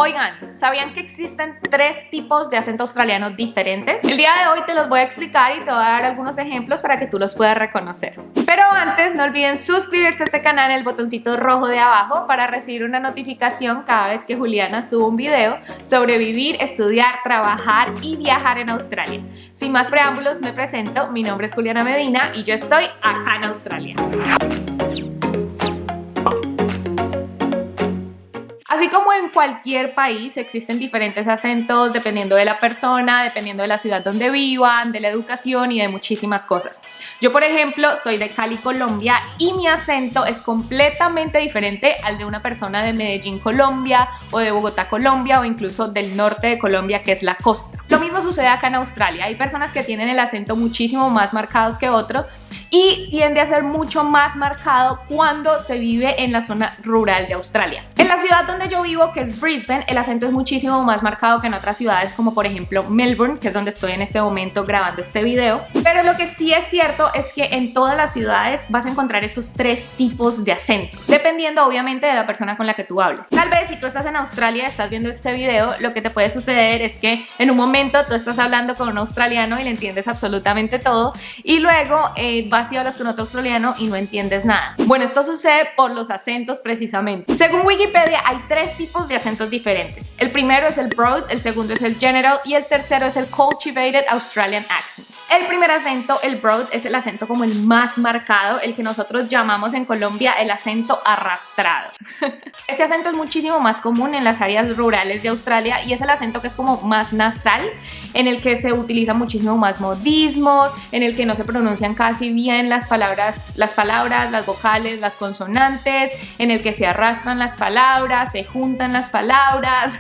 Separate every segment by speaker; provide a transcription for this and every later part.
Speaker 1: Oigan, ¿sabían que existen 3 tipos de acento australiano diferentes? El día de hoy te los voy a explicar y te voy a dar algunos ejemplos para que tú los puedas reconocer. Pero antes, no olviden suscribirse a este canal en el botoncito rojo de abajo para recibir una notificación cada vez que Juliana suba un video sobre vivir, estudiar, trabajar y viajar en Australia. Sin más preámbulos, me presento. Mi nombre es Juliana Medina y yo estoy acá en Australia. Así como en cualquier país existen diferentes acentos dependiendo de la persona, dependiendo de la ciudad donde vivan, de la educación y de muchísimas cosas. Yo, por ejemplo, soy de Cali, Colombia, y mi acento es completamente diferente al de una persona de Medellín, Colombia, o de Bogotá, Colombia, o incluso del norte de Colombia, que es la costa. Lo mismo sucede acá en Australia. Hay personas que tienen el acento muchísimo más marcado que otros y tiende a ser mucho más marcado cuando se vive en la zona rural de Australia. En la ciudad donde yo vivo, que es Brisbane, el acento es muchísimo más marcado que en otras ciudades como por ejemplo Melbourne, que es donde estoy en este momento grabando este video. Pero lo que sí es cierto es que en todas las ciudades vas a encontrar esos 3 tipos de acentos, dependiendo obviamente de la persona con la que tú hables. Tal vez si tú estás en Australia y estás viendo este video, lo que te puede suceder es que en un momento tú estás hablando con un australiano y le entiendes absolutamente todo, y luego vas y hablas con otro australiano y no entiendes nada. Bueno, esto sucede por los acentos precisamente. Según Wikipedia, hay 3 tipos de acentos diferentes. El primero es el Broad, el segundo es el General y el tercero es el Cultivated Australian Accent. El primer acento, el Broad, es el acento como el más marcado, el que nosotros llamamos en Colombia el acento arrastrado. Este acento es muchísimo más común en las áreas rurales de Australia y es el acento que es como más nasal, en el que se utilizan muchísimo más modismos, en el que no se pronuncian casi bien las palabras, las vocales, las consonantes, en el que se arrastran las palabras, se juntan las palabras.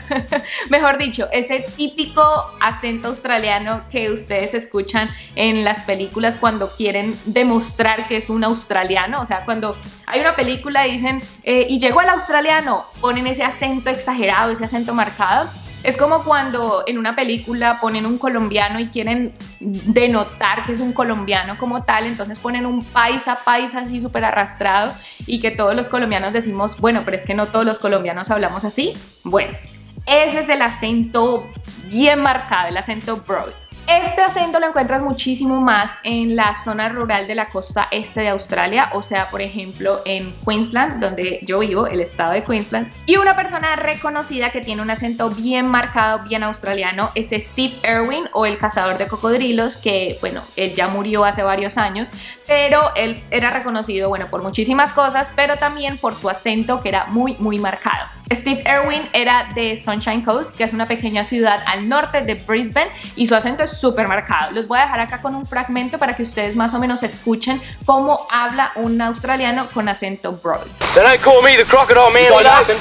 Speaker 1: Mejor dicho, ese típico acento australiano que ustedes escuchan en las películas cuando quieren demostrar que es un australiano. O sea, cuando hay una película y dicen y llegó el australiano, ponen ese acento exagerado, ese acento marcado. Es como cuando en una película ponen un colombiano y quieren denotar que es un colombiano como tal, entonces ponen un paisa así súper arrastrado y que todos los colombianos decimos, bueno, pero es que no todos los colombianos hablamos así. Bueno, ese es el acento bien marcado, el acento Broad. Este acento lo encuentras muchísimo más en la zona rural de la costa este de Australia, o sea, por ejemplo, en Queensland, donde yo vivo, el estado de Queensland. Y una persona reconocida que tiene un acento bien marcado, bien australiano, es Steve Irwin, o el cazador de cocodrilos, que, bueno, él ya murió hace varios años, pero él era reconocido, bueno, por muchísimas cosas, pero también por su acento que era muy, muy marcado. Steve Irwin era de Sunshine Coast, que es una pequeña ciudad al norte de Brisbane, y su acento es súper marcado. Los voy a dejar acá con un fragmento para que ustedes más o menos escuchen cómo habla un australiano con acento Broad.
Speaker 2: They don't call me the crocodile man or nothing.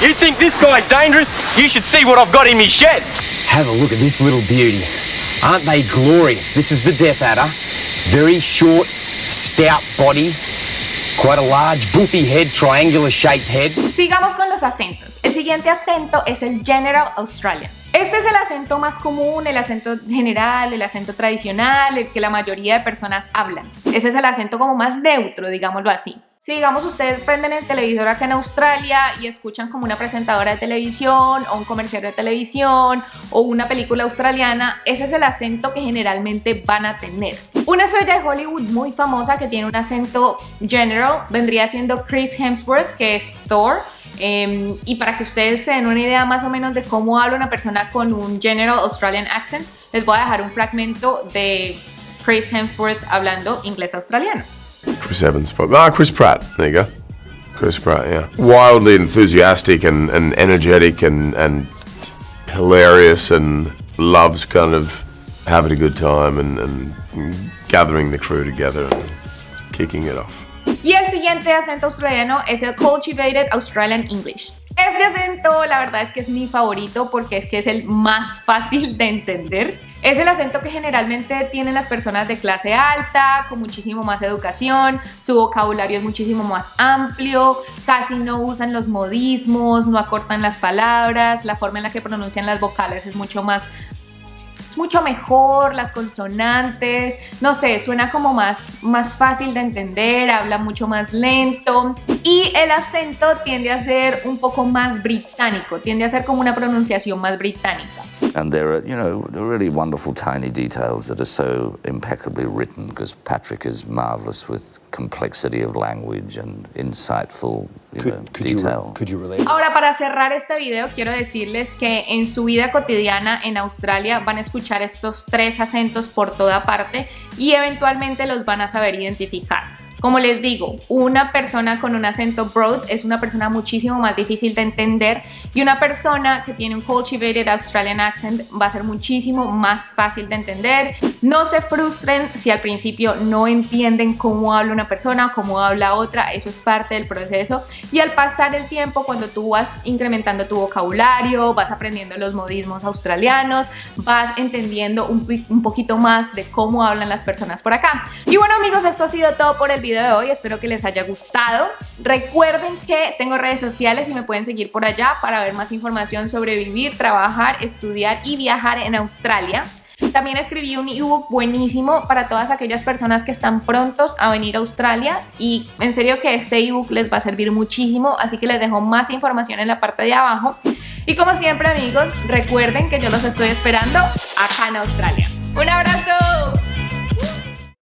Speaker 2: You think this guy's dangerous? You should see what I've got in me shed.
Speaker 3: Have a look at this little beauty. Aren't they glorious? This is the death adder. Very short, stout body. Quite a large, buffy head, triangular shaped head.
Speaker 1: Sigamos con los acentos. El siguiente acento es el General Australian. Este es el acento más común, el acento general, el acento tradicional, el que la mayoría de personas hablan. Ese es el acento como más neutro, digámoslo así. Si digamos ustedes prenden el televisor acá en Australia y escuchan como una presentadora de televisión o un comercial de televisión o una película australiana, ese es el acento que generalmente van a tener. Una estrella de Hollywood muy famosa que tiene un acento general vendría siendo Chris Hemsworth, que es Thor. Y para que ustedes se den una idea más o menos de cómo habla una persona con un General Australian Accent, les voy a dejar un fragmento de Chris Hemsworth hablando inglés australiano.
Speaker 4: Chris Evans, Chris Pratt, there you go. Chris Pratt, yeah. Wildly enthusiastic and energetic and hilarious and loves kind of having a good time and gathering the crew together and kicking it off.
Speaker 1: Y el siguiente acento australiano es el Cultivated Australian English. Este acento la verdad es que es mi favorito porque es que es el más fácil de entender. Es el acento que generalmente tienen las personas de clase alta, con muchísimo más educación, su vocabulario es muchísimo más amplio, casi no usan los modismos, no acortan las palabras, la forma en la que pronuncian las vocales es mucho más es mucho mejor, las consonantes, no sé, suena como más fácil de entender, habla mucho más lento y el acento tiende a ser un poco más británico, tiende a ser como una pronunciación más británica.
Speaker 5: And there are, you know, really wonderful tiny details that are so impeccably written because Patrick is marvelous with complexity of language and insightful, detail.
Speaker 3: Could you relate?
Speaker 1: Ahora, para cerrar este video, quiero decirles que en su vida cotidiana en Australia van a escuchar estos 3 acentos por toda parte y eventualmente los van a saber identificar. Como les digo, una persona con un acento broad es una persona muchísimo más difícil de entender y una persona que tiene un cultivated Australian accent va a ser muchísimo más fácil de entender. No se frustren si al principio no entienden cómo habla una persona o cómo habla otra, eso es parte del proceso y al pasar el tiempo, cuando tú vas incrementando tu vocabulario, vas aprendiendo los modismos australianos, vas entendiendo un poquito más de cómo hablan las personas por acá. Y bueno amigos, esto ha sido todo por el video de hoy, espero que les haya gustado. Recuerden que tengo redes sociales y me pueden seguir por allá para ver más información sobre vivir, trabajar, estudiar y viajar en Australia. También escribí un ebook buenísimo para todas aquellas personas que están prontos a venir a Australia y en serio que este ebook les va a servir muchísimo, así que les dejo más información en la parte de abajo. Y como siempre amigos, recuerden que yo los estoy esperando acá en Australia. ¡Un abrazo!